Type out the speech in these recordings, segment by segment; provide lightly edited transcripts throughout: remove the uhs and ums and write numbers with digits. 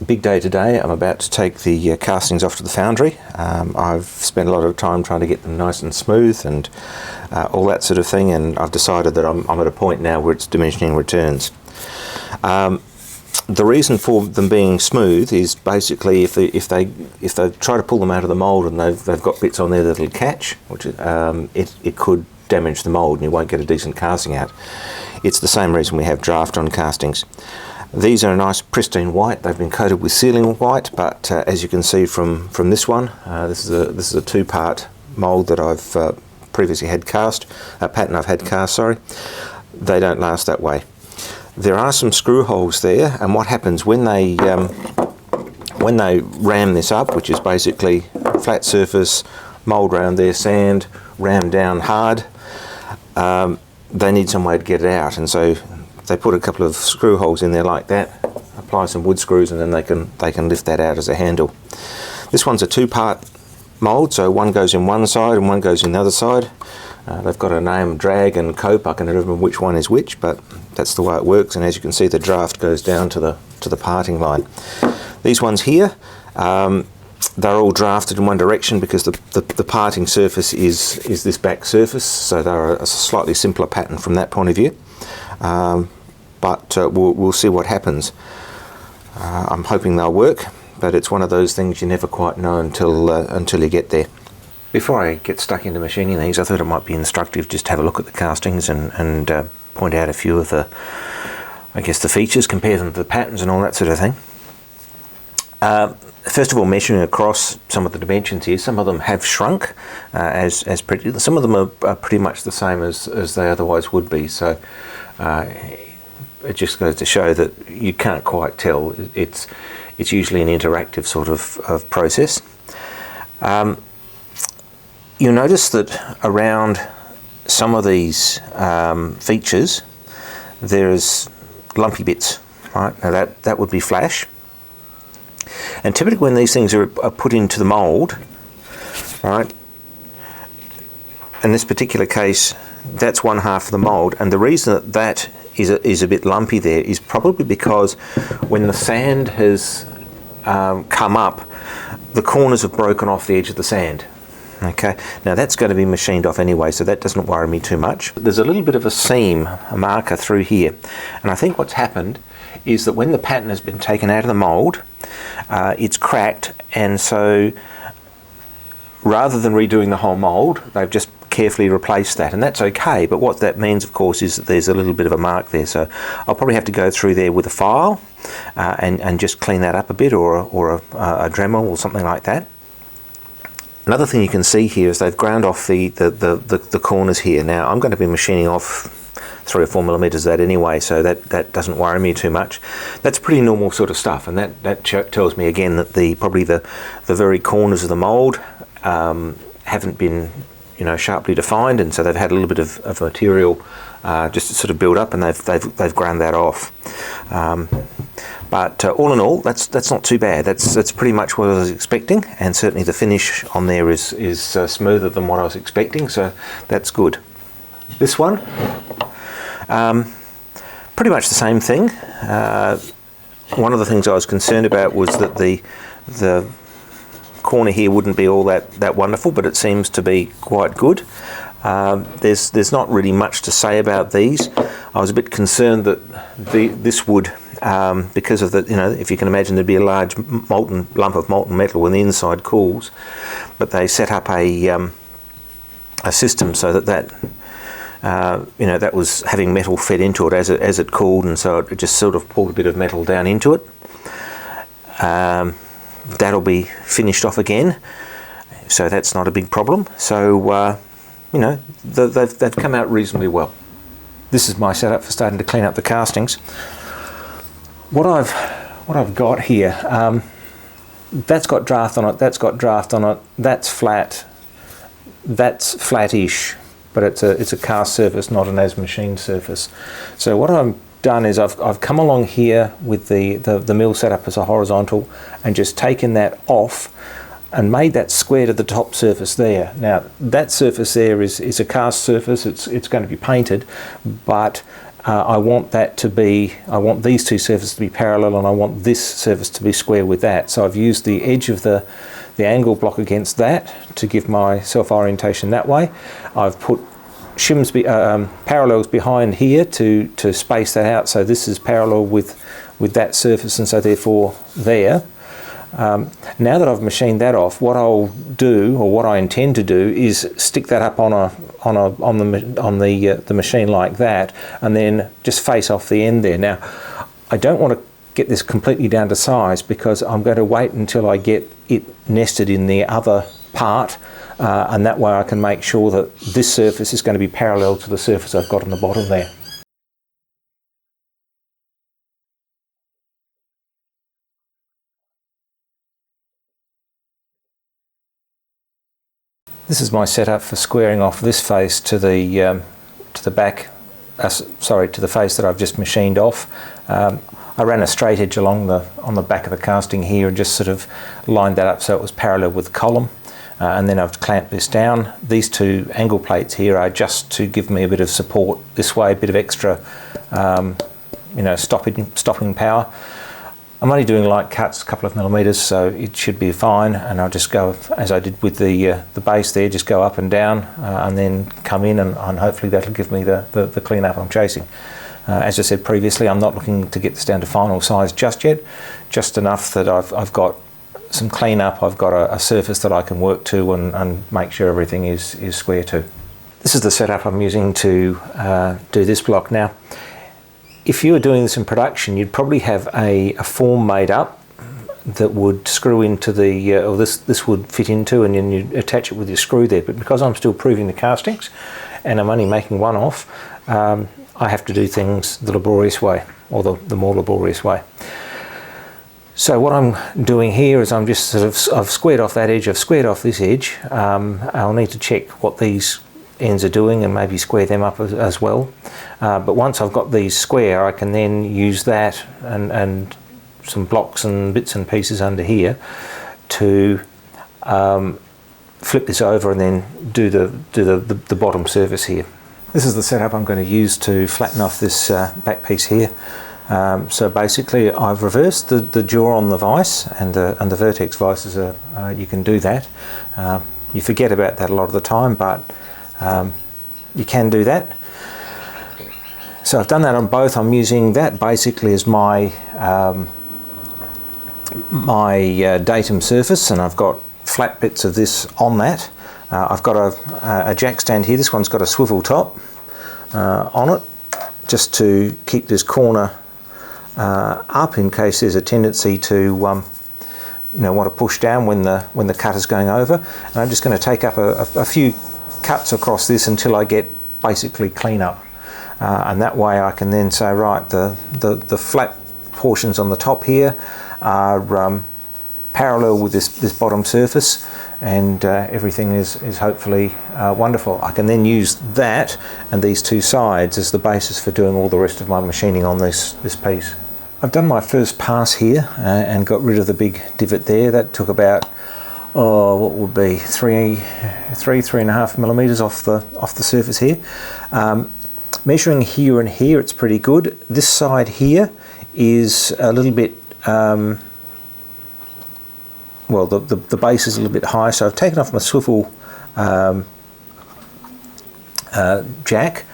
Big day today. I'm about to take the castings off to the foundry. I've spent a lot of time trying to get them nice and smooth and all that sort of thing, and I've decided that I'm at a point now where it's diminishing returns. The reason for them being smooth is basically if they try to pull them out of the mould and they've got bits on there that'll catch, which it could damage the mould and you won't get a decent casting out. It's the same reason we have draft on castings. These are a nice pristine white. They've been coated with sealing white, but as you can see from this one, this is a two-part mould that I've previously had cast, a pattern I've had cast, sorry. They don't last that way. There are some screw holes there, and what happens when they ram this up, which is basically flat surface, mould round there, sand, ram down hard, they need some way to get it out, and so they put a couple of screw holes in there like that, apply some wood screws, and then they can lift that out as a handle. This one's a two-part mould, so one goes in one side and one goes in the other side. They've got a name, drag and cope. I can never remember which one is which, but that's the way it works. And as you can see, the draft goes down to the parting line. These ones here, they're all drafted in one direction because the parting surface is this back surface, so they're a slightly simpler pattern from that point of view. But we'll see what happens. I'm hoping they'll work, but it's one of those things you never quite know until you get there. Before I get stuck into machining these, I thought it might be instructive just to have a look at the castings and point out a few of the, I guess, the features, compare them to the patterns and all that sort of thing. First of all, measuring across some of the dimensions here, some of them have shrunk as pretty. Some of them are pretty much the same as they otherwise would be. So it just goes to show that you can't quite tell. It's usually an interactive sort of process. You'll notice that around some of these features there's lumpy bits, right? Now that would be flash. And typically when these things are put into the mould, right, in this particular case that's one half of the mould, and the reason that is a bit lumpy there is probably because when the sand has come up, the corners have broken off the edge of the sand. Okay, now that's going to be machined off anyway, so that doesn't worry me too much. There's a little bit of a seam, a marker through here, and I think what's happened is that when the pattern has been taken out of the mould, it's cracked, and so rather than redoing the whole mould, they've just carefully replaced that, and that's okay. But what that means, of course, is that there's a little bit of a mark there, so I'll probably have to go through there with a file and just clean that up a bit, or a Dremel or something like that. Another thing you can see here is they've ground off the corners here. Now I'm going to be machining off 3 or 4 millimeters of that anyway, so that doesn't worry me too much. That's pretty normal sort of stuff, and that tells me again that probably the very corners of the mould haven't been sharply defined, and so they've had a little bit of material just to sort of build up, and they've ground that off. But all in all, that's not too bad. That's pretty much what I was expecting, and certainly the finish on there is smoother than what I was expecting, so that's good. This one, pretty much the same thing. One of the things I was concerned about was that the corner here wouldn't be all that wonderful, but it seems to be quite good. There's not really much to say about these. I was a bit concerned that this would, because of if you can imagine, there'd be a large lump of molten metal when the inside cools, but they set up a system so that was having metal fed into it as it cooled, and so it just sort of pulled a bit of metal down into it. That'll be finished off again, so that's not a big problem. So they've come out reasonably well. This is my setup for starting to clean up the castings. What I've got here, that's got draft on it, that's got draft on it, that's flat, that's flat-ish, but it's a cast surface, not an as machined surface. So what I've done is I've come along here with the mill setup as a horizontal and just taken that off and made that square to the top surface there. Now that surface there is a cast surface. It's going to be painted, but I want these two surfaces to be parallel, and I want this surface to be square with that. So I've used the edge of the angle block against that to give my self orientation that way. I've put shims parallels behind here to space that out, so this is parallel with that surface, and so therefore there. Now that I've machined that off, what I'll do, or what I intend to do, is stick that up on the machine like that, and then just face off the end there. Now, I don't want to get this completely down to size, because I'm going to wait until I get it nested in the other part, and that way I can make sure that this surface is going to be parallel to the surface I've got on the bottom there. This is my setup for squaring off this face to the back. To the face that I've just machined off. I ran a straight edge on the back of the casting here and just sort of lined that up so it was parallel with the column. And then I've clamped this down. These two angle plates here are just to give me a bit of support this way, a bit of extra, stopping power. I'm only doing light cuts, a couple of millimeters, so it should be fine. And I'll just go, as I did with the base there, just go up and down, and then come in, and hopefully that'll give me the clean up I'm chasing. As I said previously, I'm not looking to get this down to final size just yet, just enough that I've got some clean up, I've got a surface that I can work to and make sure everything is square to. This is the setup I'm using to do this block. Now, if you were doing this in production, you'd probably have a form made up that would screw into the, or this would fit into, and then you attach it with your screw there. But because I'm still proving the castings, and I'm only making one off, I have to do things the laborious way, or the more laborious way. So what I'm doing here is I'm just I've squared off that edge, I've squared off this edge. I'll need to check what these ends are doing and maybe square them up as well. But once I've got these square, I can then use that and some blocks and bits and pieces under here to flip this over and then do the bottom surface here. This is the setup I'm going to use to flatten off this back piece here. So basically I've reversed the jaw on the vise, and the vertex vices you can do that. You forget about that a lot of the time, but you can do that. So I've done that on both. I'm using that basically as my datum surface, and I've got flat bits of this on that. I've got a jack stand here. This one's got a swivel top on it, just to keep this corner up in case there's a tendency to want to push down when the cutter's going over. And I'm just going to take up a few cuts across this until I get basically clean up, and that way I can then say, right, the flat portions on the top here are parallel with this bottom surface, and everything is hopefully wonderful. I can then use that and these two sides as the basis for doing all the rest of my machining on this piece. I've done my first pass here and got rid of the big divot there. That took about what would be three and a half millimeters off the surface here. Measuring here and here, it's pretty good. This side here is a little bit well, the base is a little bit high, so I've taken off my swivel jack,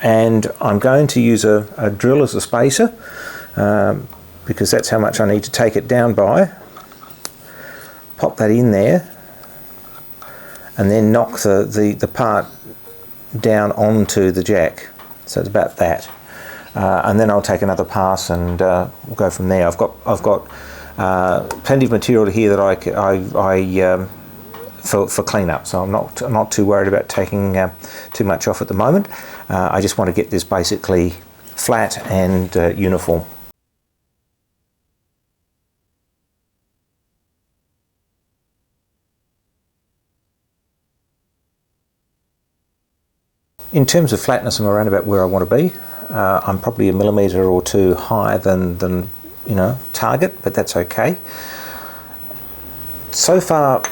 and I'm going to use a drill as a spacer, because that's how much I need to take it down by. Pop that in there, and then knock the part down onto the jack. So it's about that, and then I'll take another pass and we'll go from there. I've got plenty of material here that I for cleanup, so I'm not too worried about taking too much off at the moment. I just want to get this basically flat and uniform. In terms of flatness, I'm around about where I want to be. I'm probably a millimetre or two higher than target, but that's okay. So far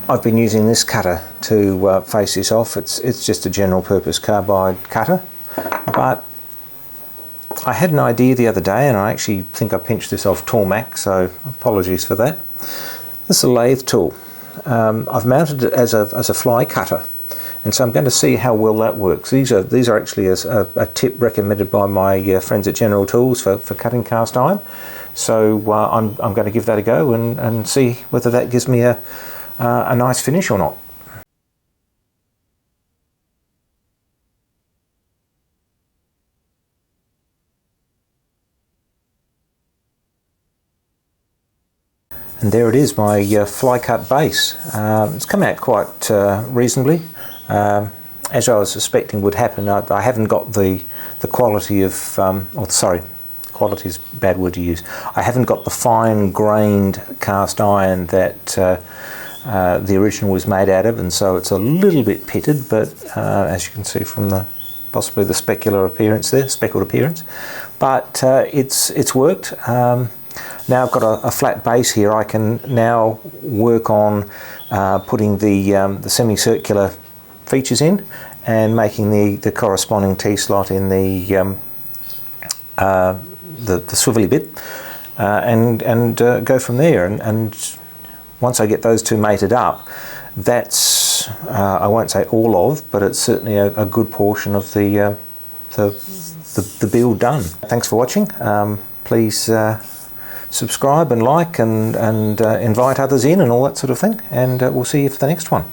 I've been using this cutter to face this off. It's just a general purpose carbide cutter, but I had an idea the other day, and I actually think I pinched this off Tormac, so apologies for that. This is a lathe tool. I've mounted it as a fly cutter, and so I'm going to see how well that works. These are actually a tip recommended by my friends at General Tools for cutting cast iron. So I'm going to give that a go and see whether that gives me a nice finish or not. And there it is, my fly cut base. It's come out quite reasonably. As I was suspecting would happen, I haven't got the quality of, sorry, quality is a bad word to use. I haven't got the fine grained cast iron that the original was made out of, and so it's a little bit pitted, but as you can see from possibly the speckled appearance, but it's worked. Now I've got a flat base here, I can now work on putting the semicircular features in and making the corresponding T-slot in the swivelly bit, and go from there. And once I get those two mated up, that's I won't say all of, but it's certainly a good portion of the build done. Thanks for watching. Please subscribe and like and invite others in and all that sort of thing, and we'll see you for the next one.